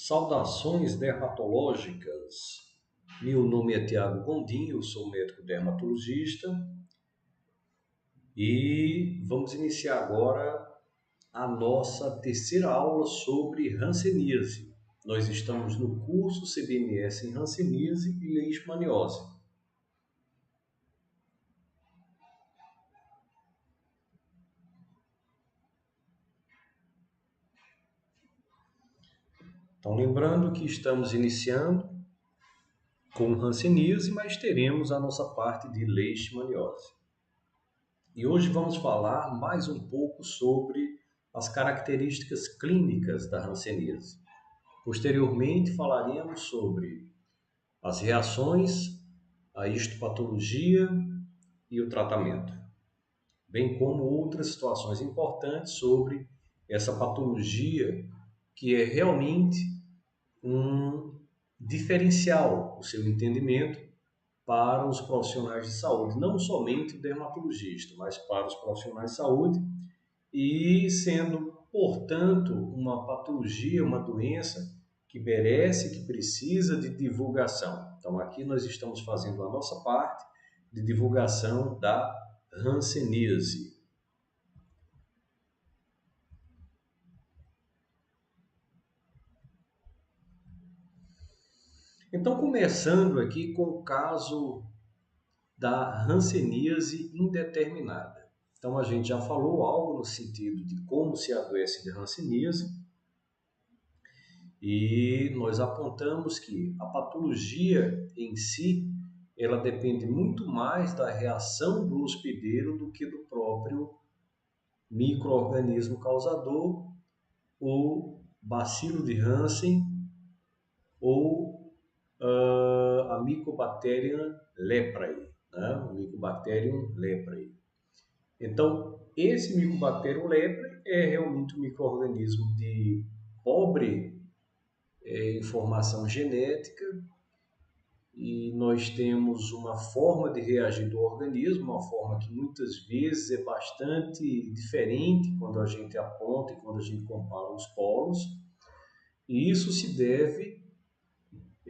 Saudações dermatológicas. Meu nome é Tiago Gondim, eu sou médico dermatologista e vamos iniciar agora a nossa terceira aula sobre hanseníase. Nós estamos no curso CBMS em hanseníase e leishmaniose. Então, lembrando que estamos iniciando com hanseníase, mas teremos a nossa parte de leishmaniose. E hoje vamos falar mais um pouco sobre as características clínicas da hanseníase. Posteriormente falaremos sobre as reações, a histopatologia e o tratamento, bem como outras situações importantes sobre essa patologia que é realmente um diferencial, o seu entendimento para os profissionais de saúde, não somente o dermatologista, mas para os profissionais de saúde, e sendo, portanto, uma patologia, uma doença que merece, que precisa de divulgação. Então, aqui nós estamos fazendo a nossa parte de divulgação da hanseníase. Então, começando aqui com o caso da hanseníase indeterminada. Então, a gente já falou algo no sentido de como se adoece de hanseníase e nós apontamos que a patologia em si, ela depende muito mais da reação do hospedeiro do que do próprio micro-organismo causador, o bacilo de Hansen ou a Mycobacterium leprae, né? O Mycobacterium leprae. Então, esse Mycobacterium leprae é realmente um micro-organismo de pobre informação genética e nós temos uma forma de reagir do organismo, uma forma que muitas vezes é bastante diferente quando a gente aponta e quando a gente compara os polos, e isso se deve,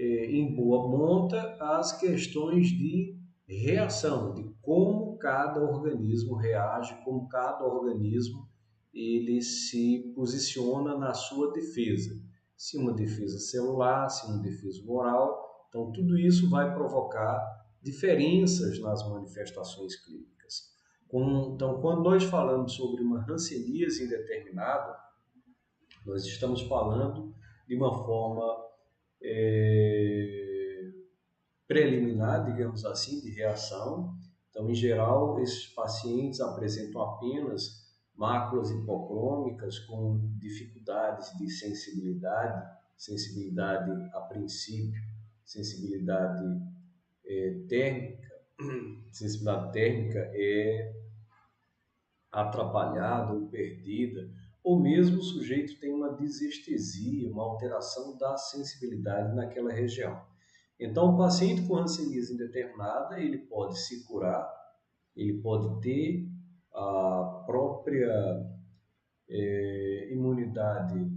em boa monta, às questões de reação, de como cada organismo reage, como cada organismo ele se posiciona na sua defesa. Se uma defesa celular, se uma defesa humoral. Então, tudo isso vai provocar diferenças nas manifestações clínicas. Então, quando nós falamos sobre uma hanseníase indeterminada, nós estamos falando de uma forma preliminar, digamos assim, de reação. Então, em geral, esses pacientes apresentam apenas máculas hipocrômicas com dificuldades de sensibilidade, sensibilidade a princípio, sensibilidade térmica. Sensibilidade térmica é atrapalhada ou perdida, ou mesmo o sujeito tem uma desestesia, uma alteração da sensibilidade naquela região. Então, o paciente com hanseníase indeterminada, ele pode se curar, ele pode ter a própria imunidade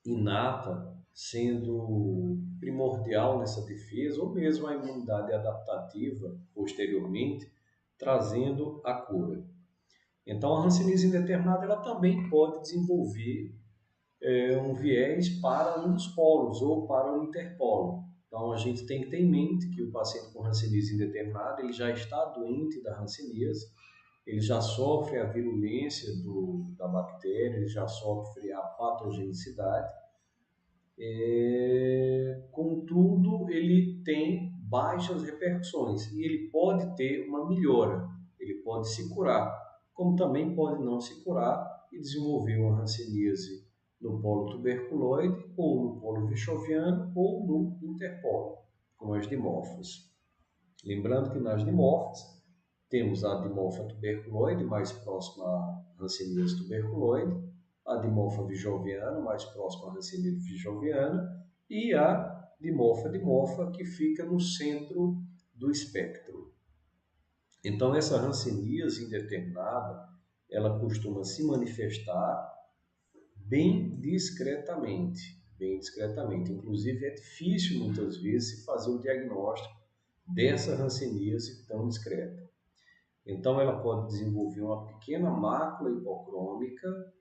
inata sendo primordial nessa defesa, ou mesmo a imunidade adaptativa posteriormente, trazendo a cura. Então, a hanseníase indeterminada ela também pode desenvolver um viés para um dos polos ou para o interpolo. Então, a gente tem que ter em mente que o paciente com hanseníase indeterminada ele já está doente da hanseníase, ele já sofre a virulência da bactéria, ele já sofre a patogenicidade. Contudo, ele tem baixas repercussões e ele pode ter uma melhora, ele pode se curar, como também pode não se curar e desenvolver uma hanseníase no polo tuberculoide ou no polo vichoviano ou no interpolo, como as dimorfas. Lembrando que nas dimorfas temos a dimorfa tuberculoide mais próxima à hanseníase tuberculoide, a dimorfa vijoviana mais próxima à hanseníase vijoviana e a dimorfa que fica no centro do espectro. Então, essa hanseníase indeterminada, ela costuma se manifestar bem discretamente. bem discretamente. Inclusive, é difícil muitas vezes se fazer o diagnóstico dessa hanseníase tão discreta. Então, ela pode desenvolver uma pequena mácula hipocrômica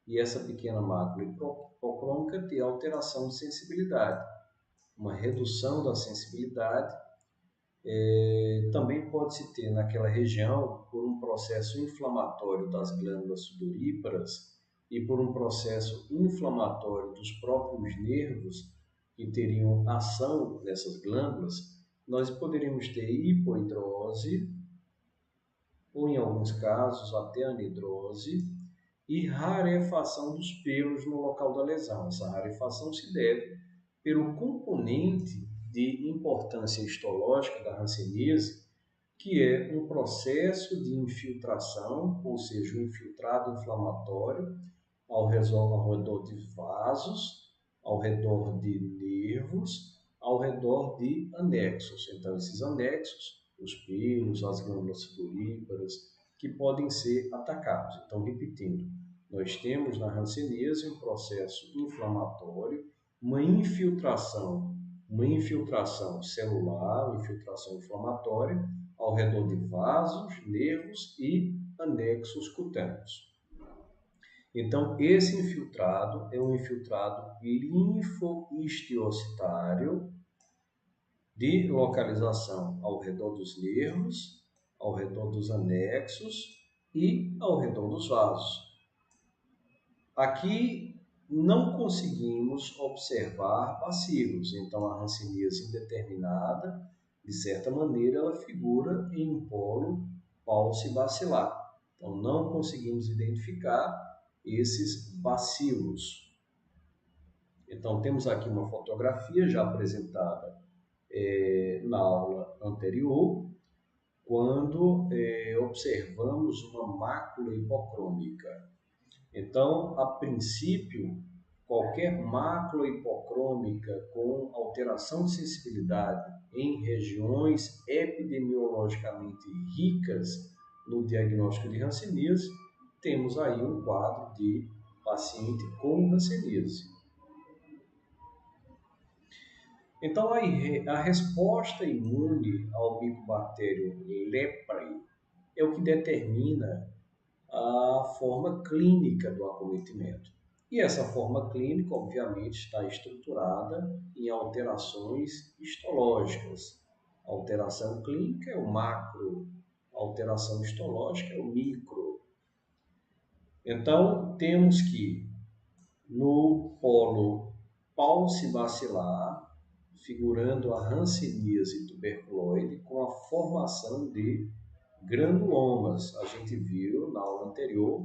e essa pequena mácula hipocrômica ter alteração de sensibilidade, uma redução da sensibilidade. Também pode-se ter naquela região, por um processo inflamatório das glândulas sudoríparas e por um processo inflamatório dos próprios nervos que teriam ação nessas glândulas, nós poderíamos ter hipoidrose ou, em alguns casos, até anidrose e rarefação dos pelos no local da lesão. Essa rarefação se deve pelo componente de importância histológica da hanseníase, que é um processo de infiltração, ou seja, um infiltrado inflamatório ao redor de vasos, ao redor de nervos, ao redor de anexos. Então, esses anexos, os pelos, as glândulas sudoríparas, que podem ser atacados. Então, repetindo, nós temos na hanseníase um processo inflamatório, uma infiltração celular, uma infiltração inflamatória ao redor de vasos, nervos e anexos cutâneos. Então, esse infiltrado é um infiltrado linfohistiocytário de localização ao redor dos nervos, ao redor dos anexos e ao redor dos vasos. Aqui não conseguimos observar bacilos, então a hanseníase indeterminada, de certa maneira, ela figura em um polo paucibacilar. Então não conseguimos identificar esses bacilos. Então temos aqui uma fotografia já apresentada na aula anterior, quando observamos uma mácula hipocrômica. Então, a princípio, qualquer mácula hipocrômica com alteração de sensibilidade em regiões epidemiologicamente ricas no diagnóstico de hanseníase, temos aí um quadro de paciente com hanseníase. Então, a resposta imune ao micobactério leprae é o que determina a forma clínica do acometimento. E essa forma clínica, obviamente, está estruturada em alterações histológicas. A alteração clínica é o macro, a alteração histológica é o micro. Então, temos que, no polo paucibacilar, figurando a hanseníase tuberculoide com a formação de granulomas. A gente viu na aula anterior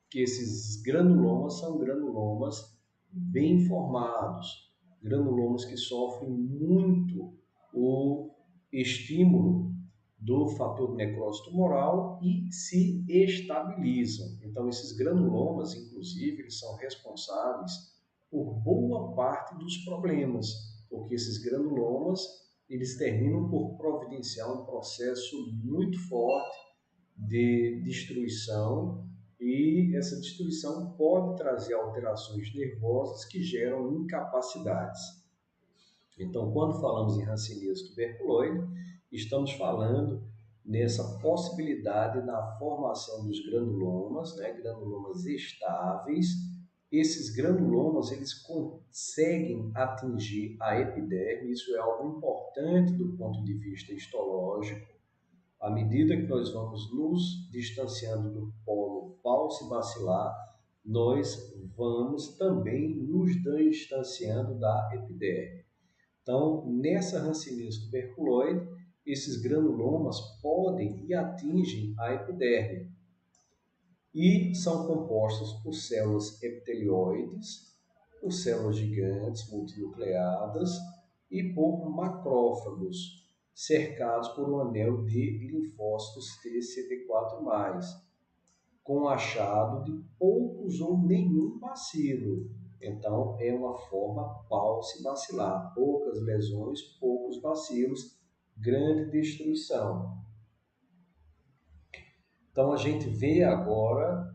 que esses granulomas são granulomas bem formados, granulomas que sofrem muito o estímulo do fator de necrose tumoral e se estabilizam. Então, esses granulomas, inclusive, eles são responsáveis por boa parte dos problemas, porque esses granulomas eles terminam por providenciar um processo muito forte de destruição e essa destruição pode trazer alterações nervosas que geram incapacidades. Então, quando falamos em hanseníase tuberculoide, estamos falando nessa possibilidade na formação dos granulomas, granulomas estáveis. Esses granulomas eles conseguem atingir a epiderme, isso é algo importante do ponto de vista histológico. À medida que nós vamos nos distanciando do polo paucibacilar, nós vamos também nos distanciando da epiderme. Então, nessa hanseníase tuberculoide, esses granulomas podem e atingem a epiderme e são compostos por células epitelioides, por células gigantes multinucleadas e por macrófagos, cercados por um anel de linfócitos TCD4+, com achado de poucos ou nenhum bacilo. Então, é uma forma paucibacilar, poucas lesões, poucos bacilos, grande destruição. Então, a gente vê agora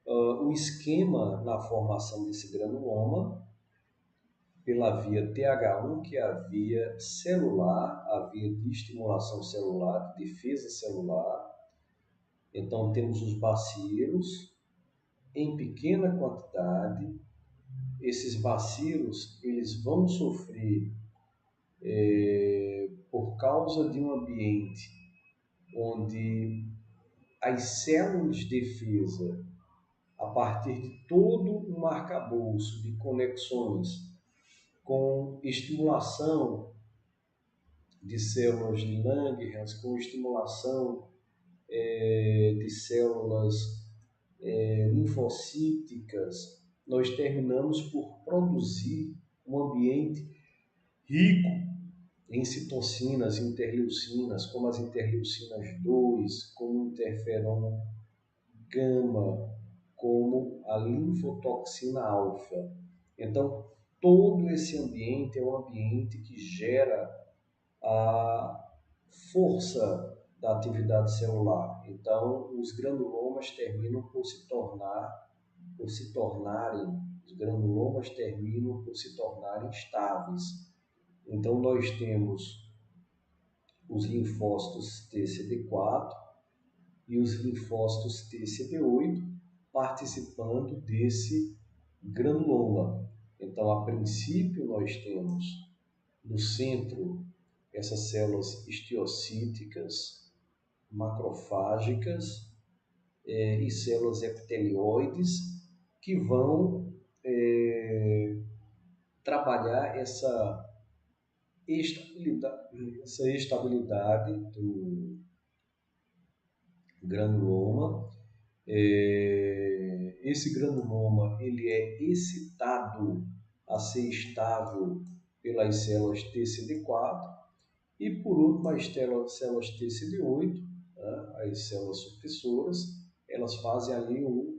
o esquema na formação desse granuloma. pela via TH1, que é a via celular, a via de estimulação celular, de defesa celular. Então, temos os bacilos em pequena quantidade. Esses bacilos, eles vão sofrer, por causa de um ambiente onde as células de defesa, a partir de todo um arcabouço de conexões com estimulação de células de Langerhans, com estimulação de células linfocíticas, nós terminamos por produzir um ambiente rico em citocinas, interleucinas, como as interleucinas 2, como o interferon gama, como a linfotoxina alfa. Então, todo esse ambiente é um ambiente que gera a força da atividade celular. Então, os granulomas terminam por se tornarem estáveis. Então, nós temos os linfócitos TCD4 e os linfócitos TCD8 participando desse granuloma. Então, a princípio, nós temos no centro essas células histiocíticas, macrofágicas e células epitelioides que vão trabalhar essa estabilidade do granuloma. Esse granuloma ele é excitado a ser estável pelas células TCD4 e, por último, as células TCD8, as células supressoras, elas fazem ali um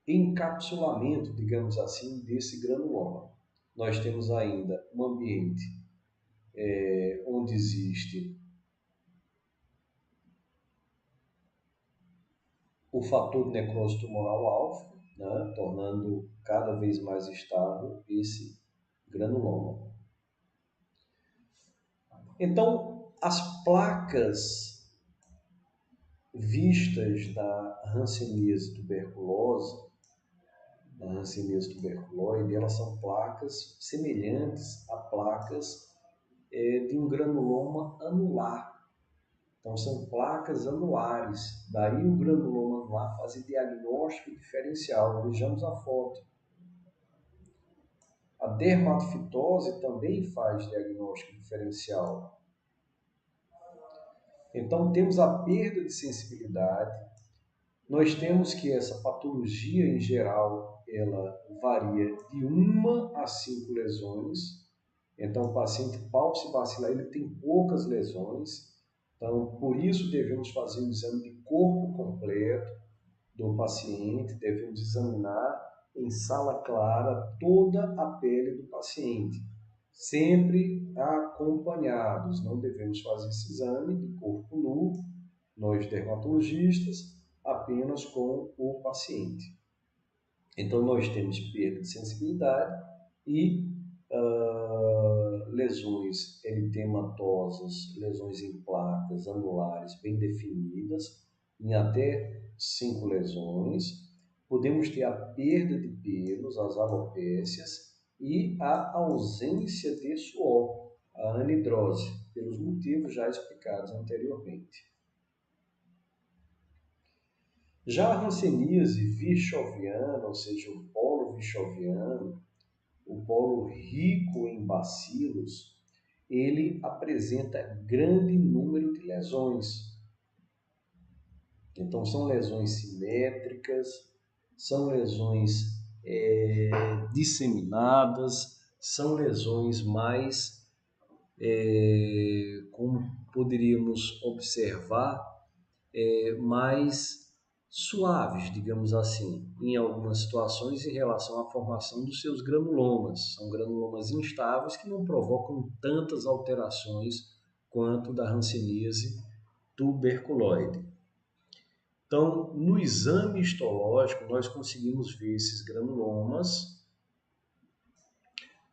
encapsulamento, digamos assim, desse granuloma. Nós temos ainda um ambiente onde existe o fator de necrose tumoral alfa, tornando cada vez mais estável esse granuloma. Então, as placas vistas da hanseníase tuberculosa, da hanseníase tuberculoide, elas são placas semelhantes a placas de um granuloma anular. Então, são placas anulares. Daí o granuloma anular faz diagnóstico diferencial. Vejamos a foto. A dermatofitose também faz diagnóstico diferencial. Então, temos a perda de sensibilidade. Nós temos que essa patologia, em geral, ela varia de 1 a 5 lesões. Então, o paciente palpebacillar, ele tem poucas lesões. Então, por isso, devemos fazer um exame de corpo completo do paciente, devemos examinar em sala clara toda a pele do paciente, sempre acompanhados. Não devemos fazer esse exame de corpo nu, nós dermatologistas, apenas com o paciente. Então, nós temos perda de sensibilidade e lesões eritematosas, lesões em placas anulares bem definidas, em até 5 lesões. Podemos ter a perda de pelos, as alopécias e a ausência de suor, a anidrose, pelos motivos já explicados anteriormente. Já a hanseníase virchoviana, ou seja, o polo virchoviano, o polo rico em bacilos, ele apresenta grande número de lesões. Então, são lesões simétricas, são lesões disseminadas, são lesões mais, como poderíamos observar, mais suaves, digamos assim, em algumas situações em relação à formação dos seus granulomas. São granulomas instáveis que não provocam tantas alterações quanto da hanseníase tuberculoide. Então, no exame histológico, nós conseguimos ver esses granulomas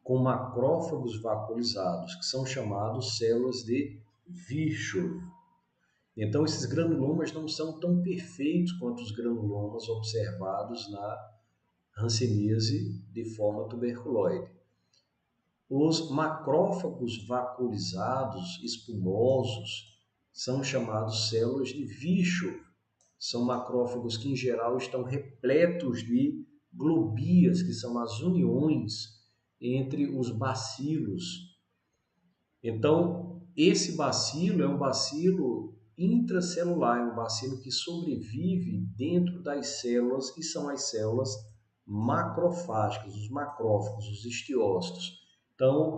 com macrófagos vacuolizados, que são chamados células de Virchow. Então, esses granulomas não são tão perfeitos quanto os granulomas observados na hanseníase de forma tuberculoide. Os macrófagos vacuolizados espumosos são chamados células de Virchow. São macrófagos que, em geral, estão repletos de globias, que são as uniões entre os bacilos. Então, esse bacilo é um bacilo intracelular, é um bacilo que sobrevive dentro das células, que são as células macrofágicas, os macrófagos, os estiócitos. Então,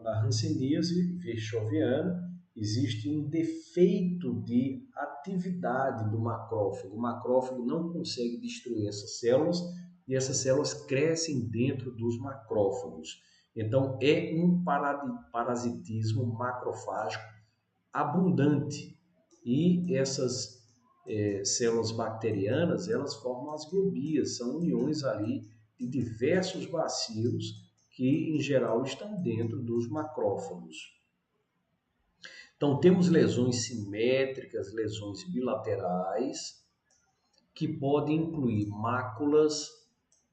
na hanseníase virchoviana, existe um defeito de atividade do macrófago. O macrófago não consegue destruir essas células e essas células crescem dentro dos macrófagos. Então, é um parasitismo macrofágico abundante. E essas células bacterianas, elas formam as globias, são uniões ali de diversos bacilos que, em geral, estão dentro dos macrófagos. Então, temos lesões simétricas, lesões bilaterais, que podem incluir máculas,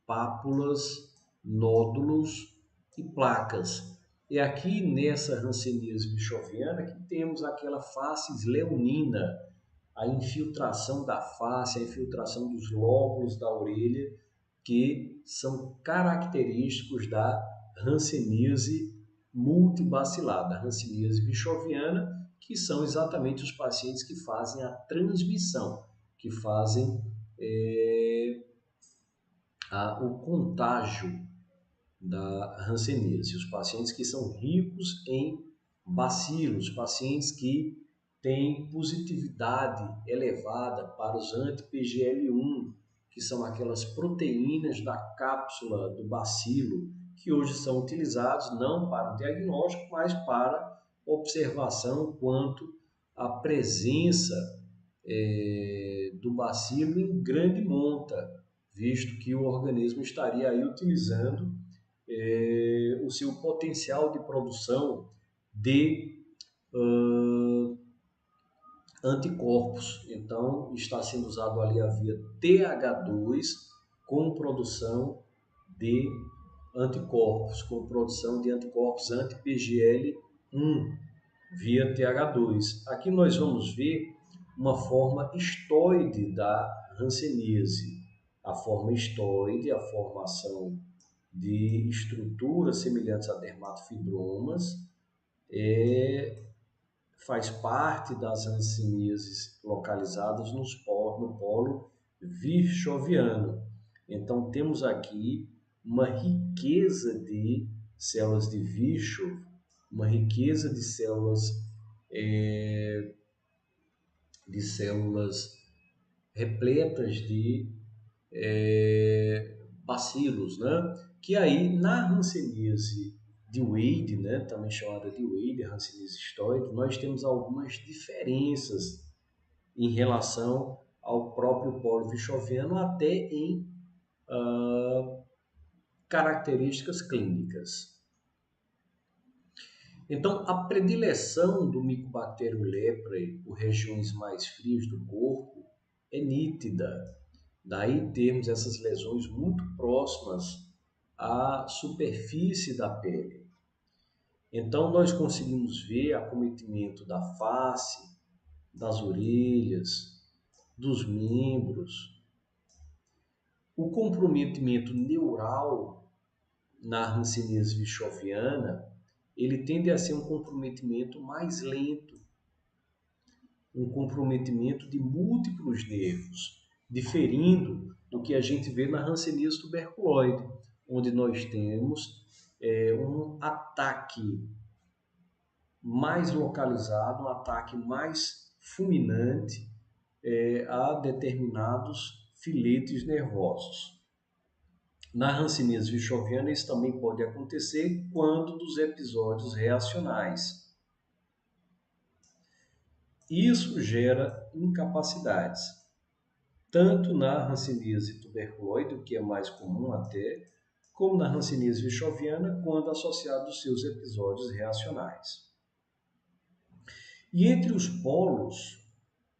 pápulas, nódulos e placas. E aqui nessa hanseníase virchoviana que temos aquela face leonina, a infiltração da face, a infiltração dos lóbulos da orelha, que são característicos da hanseníase multibacilar, da hanseníase virchoviana, que são exatamente os pacientes que fazem a transmissão, que fazem o contágio da hanseníase. Os pacientes que são ricos em bacilos, pacientes que têm positividade elevada para os anti-PGL1, que são aquelas proteínas da cápsula do bacilo, que hoje são utilizados não para o diagnóstico, mas para observação quanto à presença do bacilo em grande monta, visto que o organismo estaria aí utilizando o seu potencial de produção de anticorpos. Então, está sendo usado ali a via TH2 com produção de anticorpos, com produção de anticorpos anti-PGL1 via TH2. Aqui nós vamos ver uma forma histoide da hanseníase. A forma histoide, a formação de estruturas semelhantes a dermatofibromas, faz parte das hanseníases localizadas no polo virchoviano. Então, temos aqui uma riqueza de células de Virchow, uma riqueza de células repletas de bacilos, né? Que aí na hanseníase de Wade, né, também chamada de Wade, hanseníase histoide, nós temos algumas diferenças em relação ao próprio polo virchoviano, até em características clínicas. Então, a predileção do Mycobacterium leprae por regiões mais frias do corpo é nítida. Daí termos essas lesões muito próximas à superfície da pele. Então, nós conseguimos ver acometimento da face, das orelhas, dos membros. O comprometimento neural na hanseníase virchoviana, ele tende a ser um comprometimento mais lento, um comprometimento de múltiplos nervos, diferindo do que a gente vê na hanseníase tuberculoide, onde nós temos um ataque mais localizado, um ataque mais fulminante a determinados filetes nervosos. Na hanseníase virchoviana, isso também pode acontecer quando dos episódios reacionais. Isso gera incapacidades, tanto na hanseníase tuberculoide, o que é mais comum até, como na hanseníase virchoviana, quando associado aos seus episódios reacionais. E entre os polos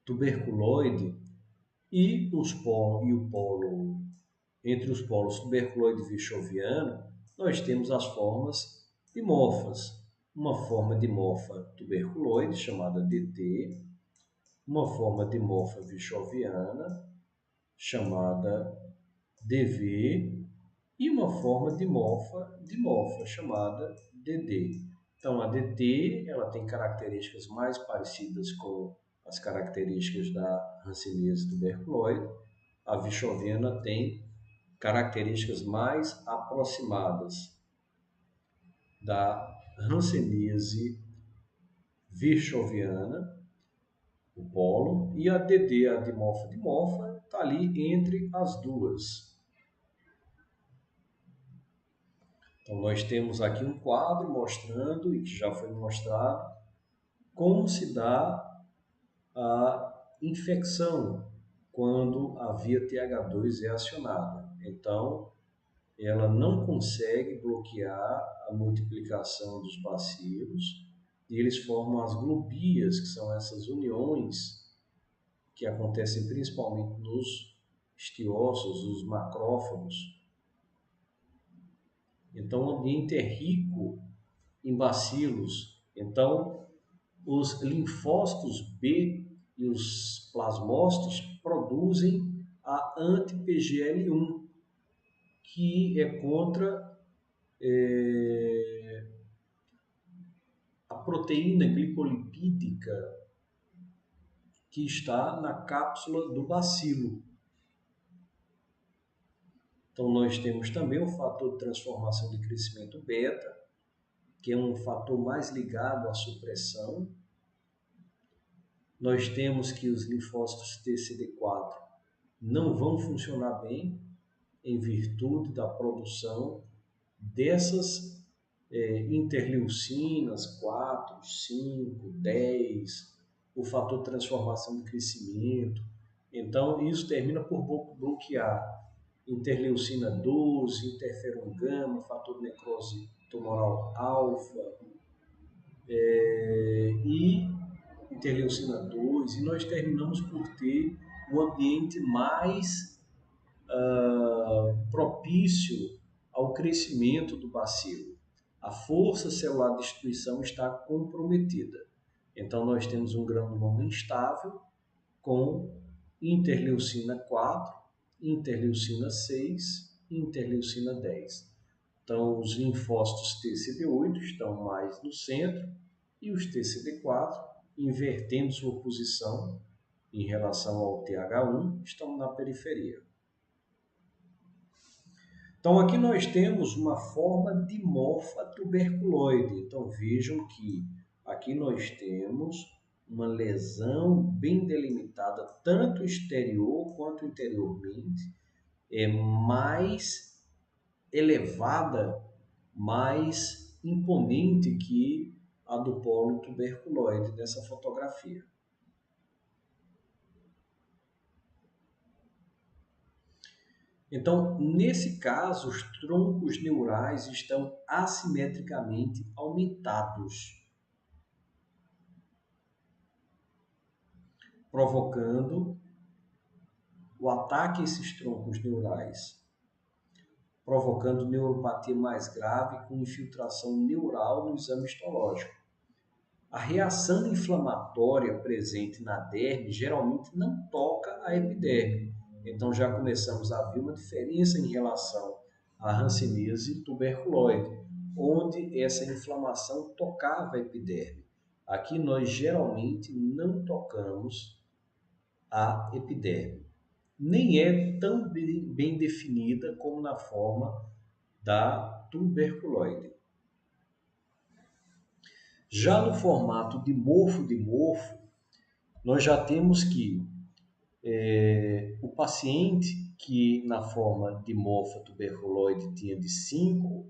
tuberculoide entre os polos tuberculoide e virchoviano, nós temos as formas dimorfas. Uma forma dimorfa tuberculoide, chamada DT, uma forma dimorfa virchoviana, chamada DV, e uma forma dimorfa chamada DD. Então, a DT ela tem características mais parecidas com as características da hanseníase tuberculoide. A virchoviana tem características mais aproximadas da hanseníase virchoviana, o polo, e a DD, a dimorfa, está ali entre as duas. Então, nós temos aqui um quadro mostrando, e que já foi mostrado, como se dá a infecção quando a via TH2 é acionada. Então, ela não consegue bloquear a multiplicação dos bacilos e eles formam as globias, que são essas uniões que acontecem principalmente nos estiócitos, os macrófagos. Então, o ambiente é rico em bacilos. Então, os linfócitos B e os plasmócitos produzem a anti-PGL1, que é contra a proteína glicolipídica que está na cápsula do bacilo. Então, nós temos também o fator de transformação de crescimento beta, que é um fator mais ligado à supressão. Nós temos que os linfócitos TCD4 não vão funcionar bem em virtude da produção dessas interleucinas 4, 5, 10, o fator de transformação de crescimento. Então, isso termina por bloquear interleucina 12, interferon gama, fator de necrose tumoral alfa e interleucina 2, e nós terminamos por ter um ambiente mais propício ao crescimento do bacilo. A força celular de destruição está comprometida. Então, nós temos um granuloma instável com interleucina 4, interleucina 6 e interleucina 10. Então, os linfócitos TCD8 estão mais no centro e os TCD4, invertendo sua posição em relação ao TH1, estão na periferia. Então, aqui nós temos uma forma dimorfa tuberculoide. Então, vejam que aqui nós temos uma lesão bem delimitada, tanto exterior quanto interiormente, mais elevada, mais imponente que a do polo tuberculoide dessa fotografia. Então, nesse caso, os troncos neurais estão assimetricamente aumentados, provocando o ataque a esses troncos neurais, provocando neuropatia mais grave com infiltração neural no exame histológico. A reação inflamatória presente na derme geralmente não toca a epiderme. Então já começamos a ver uma diferença em relação à hanseníase tuberculoide, onde essa inflamação tocava a epiderme. Aqui nós geralmente não tocamos a epiderme. Nem é tão bem definida como na forma da tuberculoide. Já no formato dimorfo, nós já temos que o paciente que na forma dimorfa tuberculoide tinha de 5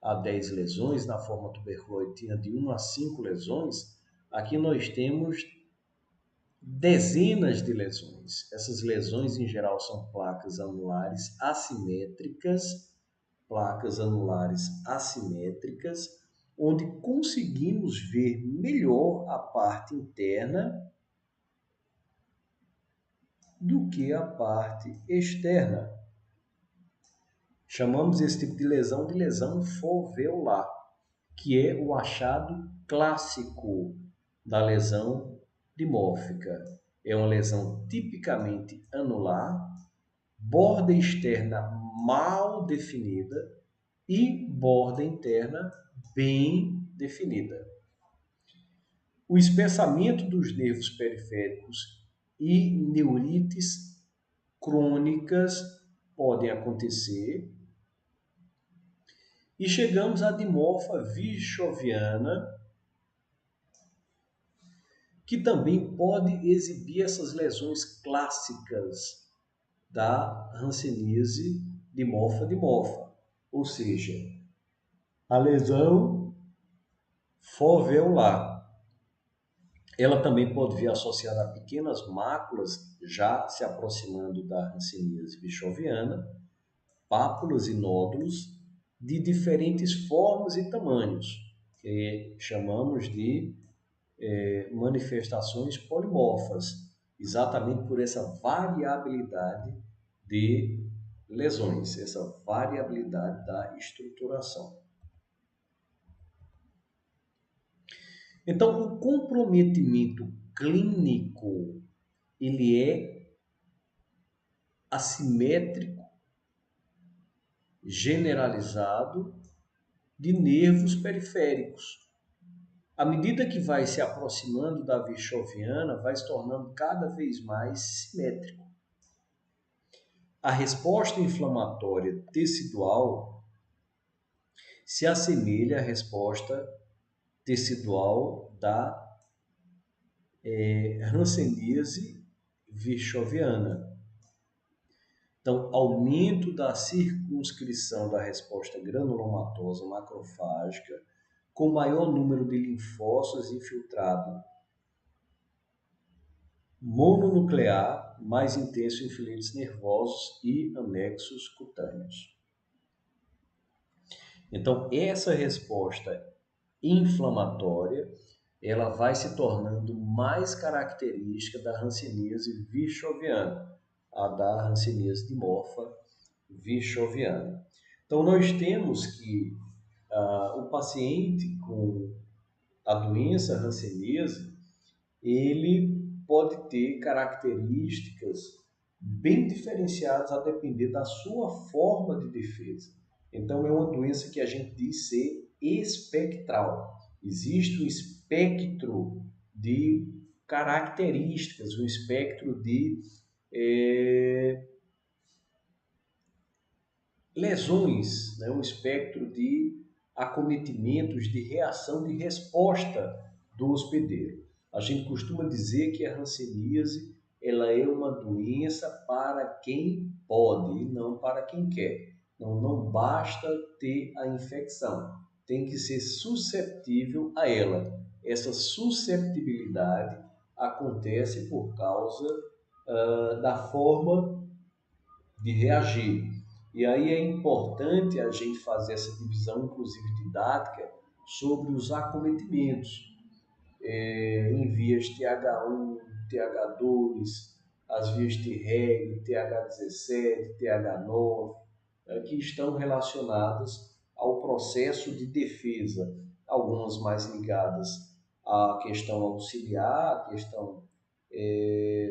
a 10 lesões, na forma tuberculoide tinha de 1 a 5 lesões, aqui nós temos dezenas de lesões. Essas lesões, em geral, são placas anulares assimétricas placas anulares assimétricas, onde conseguimos ver melhor a parte interna do que a parte externa. Chamamos esse tipo de lesão foveolar, que é o achado clássico da lesão dimórfica. É uma lesão tipicamente anular, borda externa mal definida e borda interna bem definida. O espessamento dos nervos periféricos e neurites crônicas podem acontecer. E chegamos à dimorfa virchoviana, que também pode exibir essas lesões clássicas da hanseníase dimorfa, ou seja, a lesão foveolar. Ela também pode vir associada a pequenas máculas, já se aproximando da hanseníase virchoviana, pápulas e nódulos de diferentes formas e tamanhos, que chamamos de manifestações polimorfas, exatamente por essa variabilidade de lesões, essa variabilidade da estruturação. Então, o comprometimento clínico, ele é assimétrico, generalizado, de nervos periféricos. À medida que vai se aproximando da virchoviana, vai se tornando cada vez mais simétrico. A resposta inflamatória tecidual se assemelha à resposta tecidual da hanseníase virchoviana. Então, aumento da circunscrição da resposta granulomatosa macrofágica, com maior número de linfócitos infiltrados, mononuclear, mais intenso em filetes nervosos e anexos cutâneos. Então, essa resposta inflamatória, ela vai se tornando mais característica da hanseníase virchoviana, a da hanseníase dimorfa virchoviana. Então, nós temos que o paciente com a doença hanseníase, ele pode ter características bem diferenciadas a depender da sua forma de defesa. Então, é uma doença que a gente diz ser espectral. Existe um espectro de características, um espectro de lesões, né? Um espectro de acometimentos, de reação, de resposta do hospedeiro. A gente costuma dizer que a hanseníase ela é uma doença para quem pode e não para quem quer. Não basta ter a infecção, tem que ser susceptível a ela. Essa susceptibilidade acontece por causa da forma de reagir. E aí é importante a gente fazer essa divisão, inclusive didática, sobre os acometimentos em vias TH1, TH2, as vias Treg, TH17, TH9, que estão relacionadas ao processo de defesa, algumas mais ligadas à questão auxiliar, à questão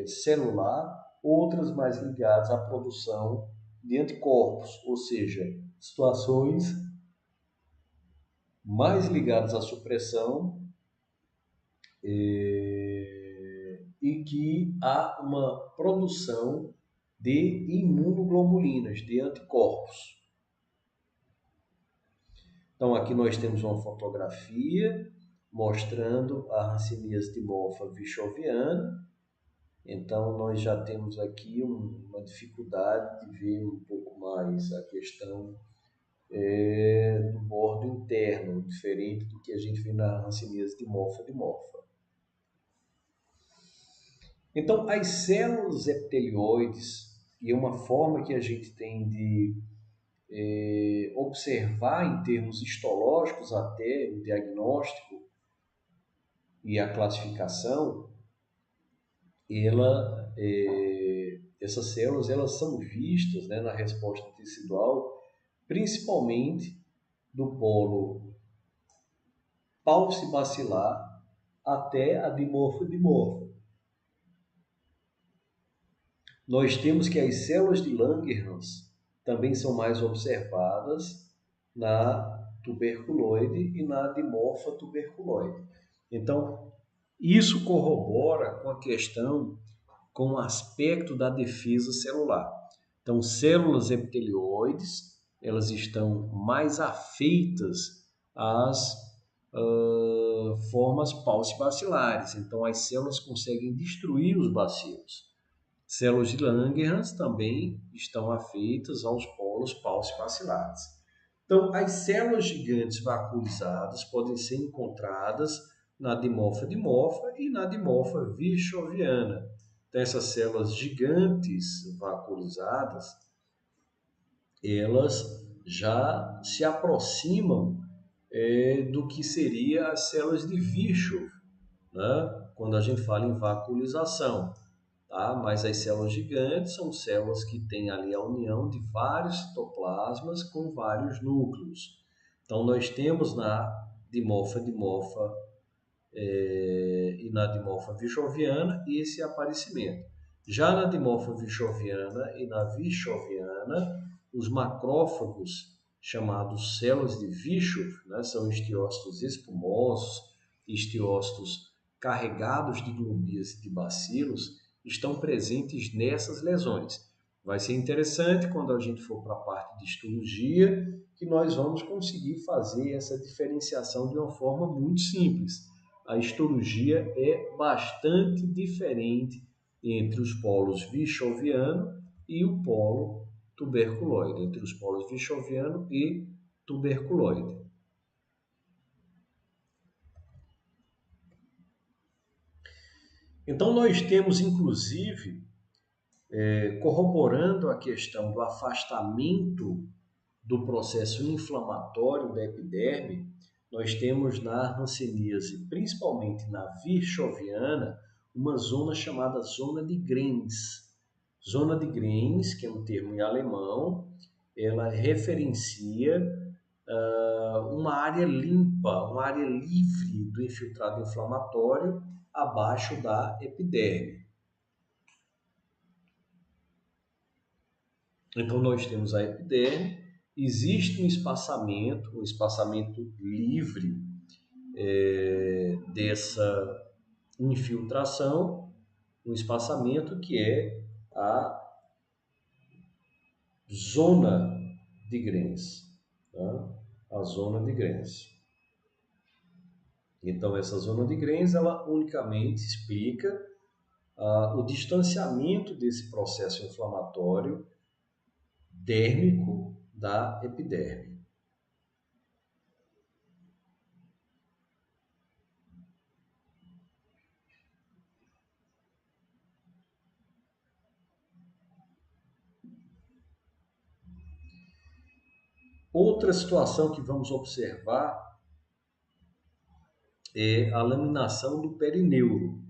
celular, outras mais ligadas à produção de anticorpos, ou seja, situações mais ligadas à supressão e que há uma produção de imunoglobulinas, de anticorpos. Então aqui nós temos uma fotografia mostrando a hanseníase dimorfa virchoviana. Então nós já temos aqui uma dificuldade de ver um pouco mais a questão do bordo interno, diferente do que a gente vê na hanseníase dimorfa. Então, as células epitelioides, e uma forma que a gente tem de observar em termos histológicos até o diagnóstico e a classificação, essas células elas são vistas, né, na resposta tecidual, principalmente do polo paucibacilar até a dimorfo-dimorfa. Nós temos que as células de Langerhans também são mais observadas na tuberculoide e na dimorfa tuberculoide. Então, isso corrobora com a questão, com o aspecto da defesa celular. Então, células epitelioides, elas estão mais afeitas às formas paucibacilares. Então, as células conseguem destruir os bacilos. Células de Langerhans também estão afeitas aos polos paucibacilares. Então, as células gigantes vacuolizadas podem ser encontradas na dimorfa-dimorfa e na dimorfa virchoviana. Então, essas células gigantes vacuolizadas, elas já se aproximam do que seria as células de Virchow, né? Quando a gente fala em vacuolização. Tá? Mas as células gigantes são células que têm ali a união de vários citoplasmas com vários núcleos. Então, nós temos na dimorfa-dimorfa e na dimorfa virchoviana esse aparecimento. Já na dimorfa virchoviana e na virchoviana, os macrófagos, chamados células de Virchow, né, são estiócitos espumosos, estiócitos carregados de globíase de bacilos, estão presentes nessas lesões. Vai ser interessante quando a gente for para a parte de histologia, que nós vamos conseguir fazer essa diferenciação de uma forma muito simples. A histologia é bastante diferente entre os polos virchoviano e o polo tuberculoide, entre os polos virchoviano e tuberculoide. Então, nós temos, inclusive, corroborando a questão do afastamento do processo inflamatório da epiderme, nós temos na hanseníase, principalmente na virchoviana, uma zona chamada zona de Grenz. Zona de Grenz, que é um termo em alemão, ela referencia uma área limpa, uma área livre do infiltrado inflamatório abaixo da epiderme. Então, nós temos a epiderme, existe um espaçamento livre dessa infiltração, um espaçamento que é a zona de Grenz, tá? A zona de Grenz. Então, essa zona de Grenz, ela unicamente explica o distanciamento desse processo inflamatório dérmico da epiderme. Outra situação que vamos observar é a laminação do perineuro.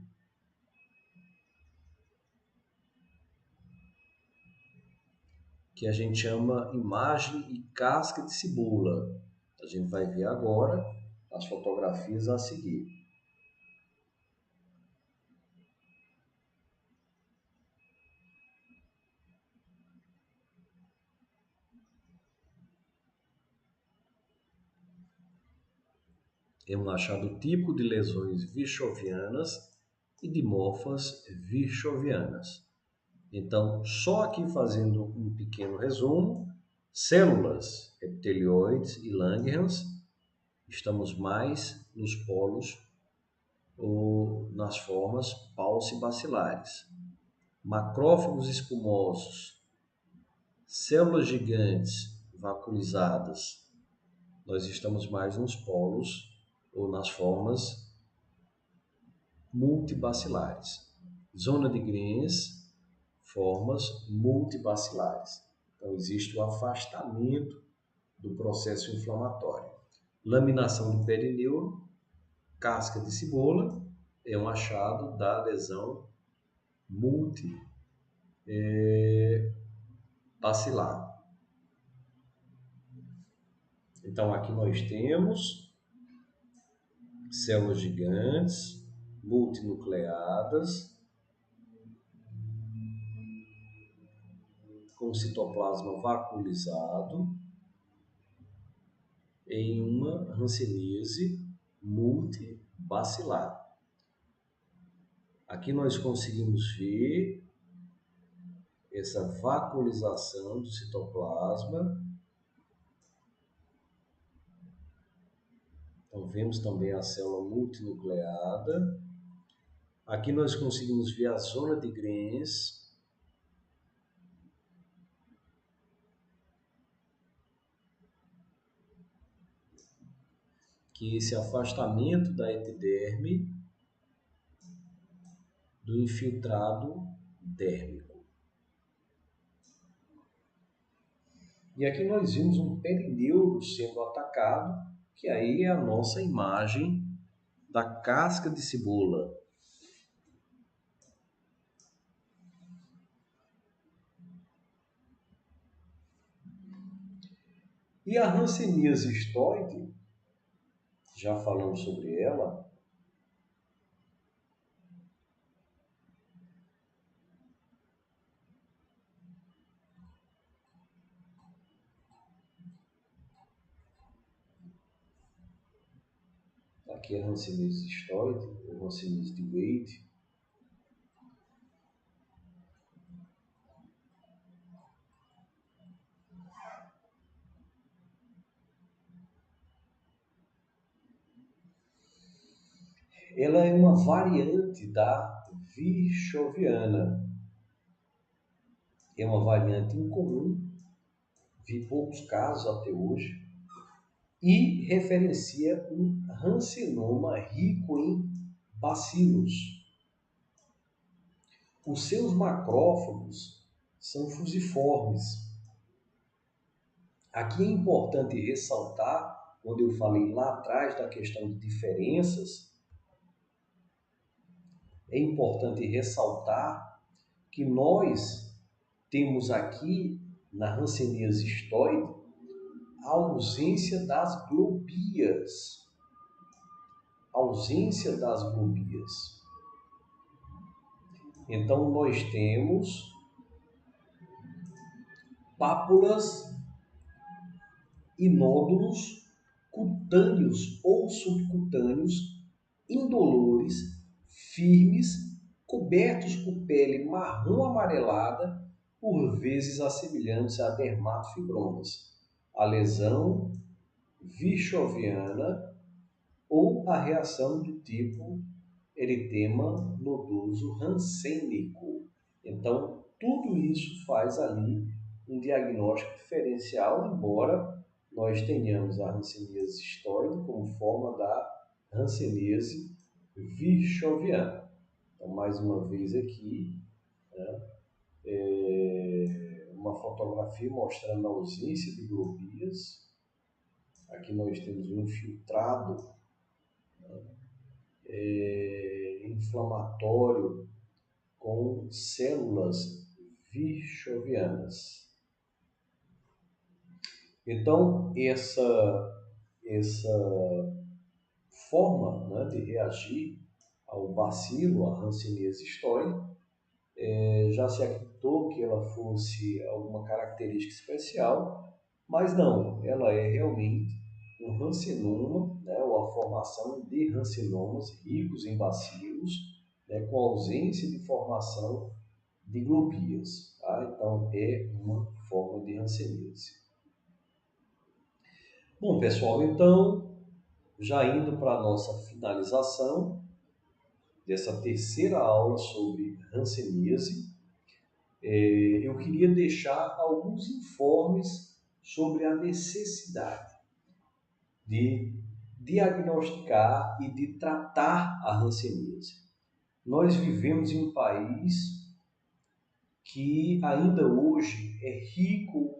Que a gente chama imagem e casca de cebola. A gente vai ver agora as fotografias a seguir. É um achado típico de lesões virchovianas e dimorfas virchovianas. Então, só aqui fazendo um pequeno resumo, células epitelioides e Langerhans, estamos mais nos polos ou nas formas paucibacilares. Macrófagos espumosos, células gigantes vacuolizadas, nós estamos mais nos polos ou nas formas multibacilares. Zona de Grenz, formas multibacilares. Então, existe o afastamento do processo inflamatório. Laminação do perineuro, casca de cebola, é um achado da lesão multibacilar. Então, aqui nós temos células gigantes, multinucleadas, com citoplasma vacuolizado, em uma hanseníase multibacilar. Aqui nós conseguimos ver essa vacuolização do citoplasma. Então, vemos também a célula multinucleada. Aqui nós conseguimos ver a zona de Grenz, que é esse afastamento da epiderme do infiltrado dérmico. E aqui nós vimos um perineuro sendo atacado, que aí é a nossa imagem da casca de cebola. E a hanseníase histoide, já falamos sobre ela, aqui é a hanseníase histoide, ou hanseníase de Wade. Ela é uma variante da virchoviana. É uma variante incomum, vi poucos casos até hoje, e referencia um rancinoma rico em bacilos. Os seus macrófagos são fusiformes. Aqui é importante ressaltar, quando eu falei lá atrás da questão de diferenças, é importante ressaltar que nós temos aqui, na hanseníase histoide, a ausência das globias. Ausência das globias. Então, nós temos pápulas e nódulos cutâneos ou subcutâneos, indolores, firmes, cobertos por pele marrom amarelada, por vezes assemelhantes a dermatofibromas. A lesão virchoviana ou a reação do tipo eritema nodoso rancênico. Então, tudo isso faz ali um diagnóstico diferencial, embora nós tenhamos a hanseníase histoide como forma da hanseníase virchoviana. Então, mais uma vez aqui, né, uma fotografia mostrando a ausência de globias. Aqui nós temos um infiltrado inflamatório com células virchovianas. Então, essa forma, né, de reagir ao bacilo, a hanseníase histoide, já se acreditou que ela fosse alguma característica especial, mas não, ela é realmente um rancinoma, né, ou a formação de rancinomas ricos em bacilos, né, com ausência de formação de globias. Tá? Então, é uma forma de hanseníase. Bom, pessoal, então, já indo para a nossa finalização dessa terceira aula sobre hanseníase, eu queria deixar alguns informes sobre a necessidade de diagnosticar e de tratar a hanseníase. Nós vivemos em um país que ainda hoje é rico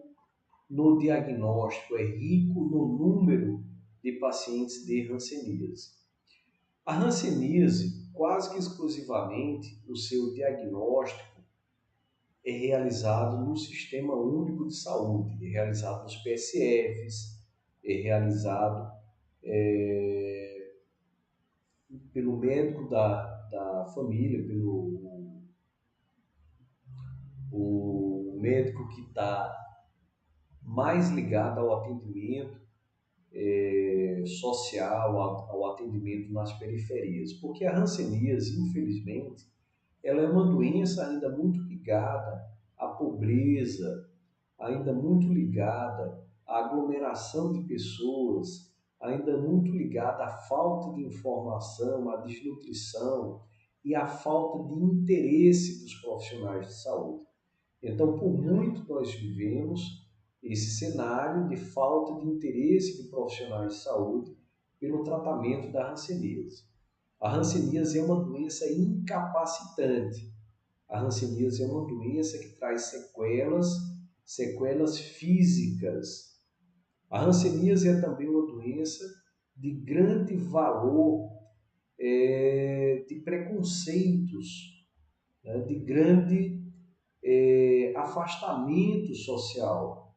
no diagnóstico, é rico no número de pacientes de hanseníase. A hanseníase, quase que exclusivamente, o seu diagnóstico é realizado no Sistema Único de Saúde, é realizado nos PSFs, é realizado pelo médico da família, pelo o médico que está mais ligado ao atendimento social, ao atendimento nas periferias. Porque a hanseníase, infelizmente, ela é uma doença ainda muito ligada à pobreza, ainda muito ligada à aglomeração de pessoas, ainda muito ligada à falta de informação, à desnutrição e à falta de interesse dos profissionais de saúde. Então, por muito nós vivemos esse cenário de falta de interesse de profissionais de saúde pelo tratamento da hanseníase. A hanseníase é uma doença incapacitante. A hanseníase é uma doença que traz sequelas físicas. A hanseníase é também uma doença de grande valor de preconceitos, né, de grande afastamento social.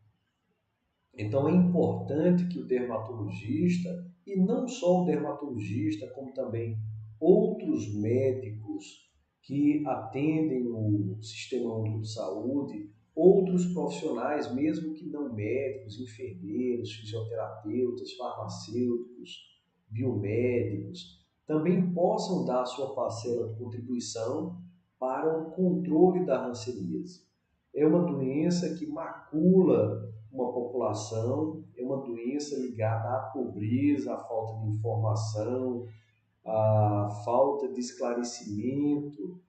Então é importante que o dermatologista, e não só o dermatologista, como também outros médicos que atendem o Sistema Único de Saúde, outros profissionais, mesmo que não médicos, enfermeiros, fisioterapeutas, farmacêuticos, biomédicos, também possam dar a sua parcela de contribuição para o controle da hanseníase. É uma doença que macula uma população, é uma doença ligada à pobreza, à falta de informação, à falta de esclarecimento,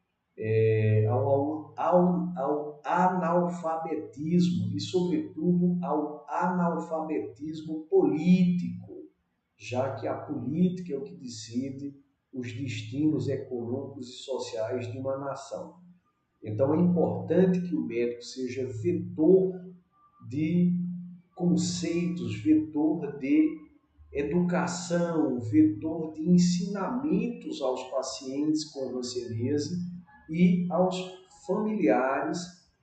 ao analfabetismo e, sobretudo, ao analfabetismo político, já que a política é o que decide os destinos econômicos e sociais de uma nação. Então é importante que o médico seja vetor de conceitos, vetor de educação, vetor de ensinamentos aos pacientes com hanseníase e aos familiares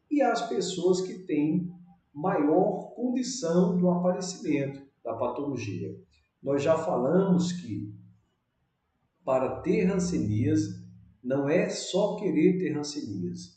e às pessoas que têm maior condição do aparecimento da patologia. Nós já falamos que para ter hanseníase não é só querer ter hanseníase.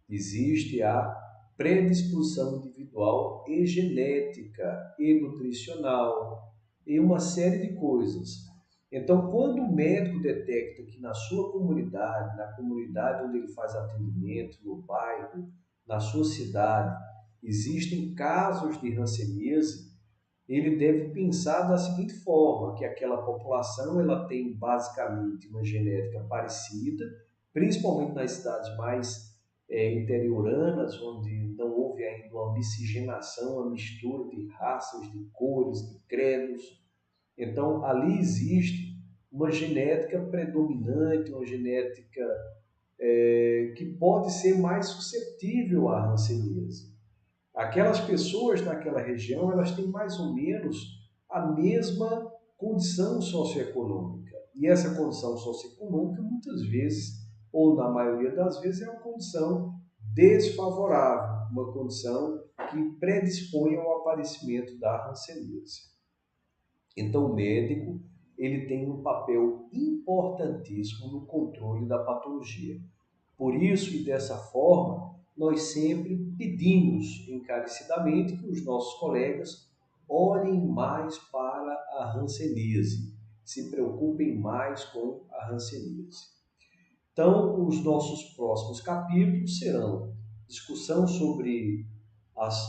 Existe a predisposição individual e genética e nutricional e uma série de coisas. Então, quando o médico detecta que na sua comunidade, na comunidade onde ele faz atendimento, no bairro, na sua cidade, existem casos de hanseníase, ele deve pensar da seguinte forma, que aquela população ela tem basicamente uma genética parecida, principalmente nas cidades mais interioranas, onde não houve ainda uma miscigenação, uma mistura de raças, de cores, de credos. Então, ali existe uma genética predominante, uma genética que pode ser mais suscetível à hanseníase. Aquelas pessoas naquela região, elas têm mais ou menos a mesma condição socioeconômica. E essa condição socioeconômica, muitas vezes, ou na maioria das vezes, é uma condição desfavorável, uma condição que predispõe ao aparecimento da hanseníase. Então, o médico ele tem um papel importantíssimo no controle da patologia. Por isso e dessa forma, nós sempre pedimos encarecidamente que os nossos colegas olhem mais para a hanseníase, se preocupem mais com a hanseníase. Então, os nossos próximos capítulos serão discussão sobre as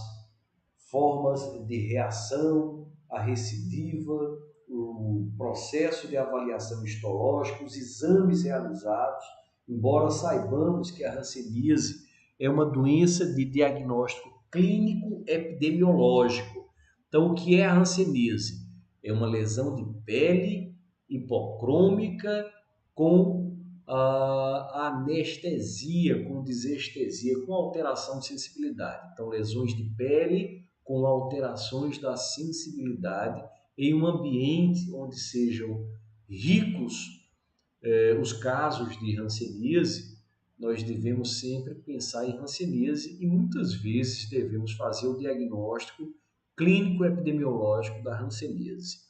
formas de reação, a recidiva, o processo de avaliação histológica, os exames realizados, embora saibamos que a hanseníase é uma doença de diagnóstico clínico epidemiológico. Então, o que é a hanseníase? É uma lesão de pele hipocrômica com a anestesia com desestesia, com alteração de sensibilidade. Então, lesões de pele com alterações da sensibilidade em um ambiente onde sejam ricos os casos de hanseníase. Nós devemos sempre pensar em hanseníase e muitas vezes devemos fazer o diagnóstico clínico epidemiológico da hanseníase.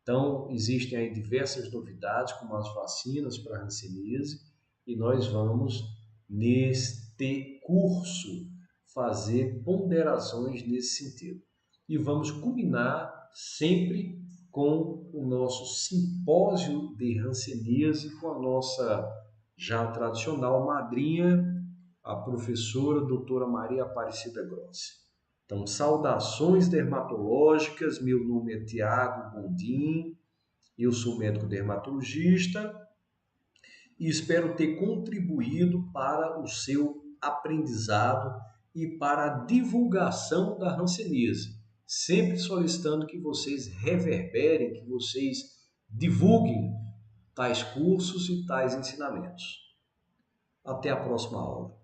Então, existem aí diversas novidades, como as vacinas para a hanseníase, e nós vamos, neste curso, fazer ponderações nesse sentido. E vamos culminar sempre com o nosso simpósio de hanseníase, com a nossa já tradicional madrinha, a professora doutora Maria Aparecida Grossi. Então, saudações dermatológicas, meu nome é Tiago Gondim, eu sou médico dermatologista e espero ter contribuído para o seu aprendizado e para a divulgação da hanseníase, sempre solicitando que vocês reverberem, que vocês divulguem tais cursos e tais ensinamentos. Até a próxima aula.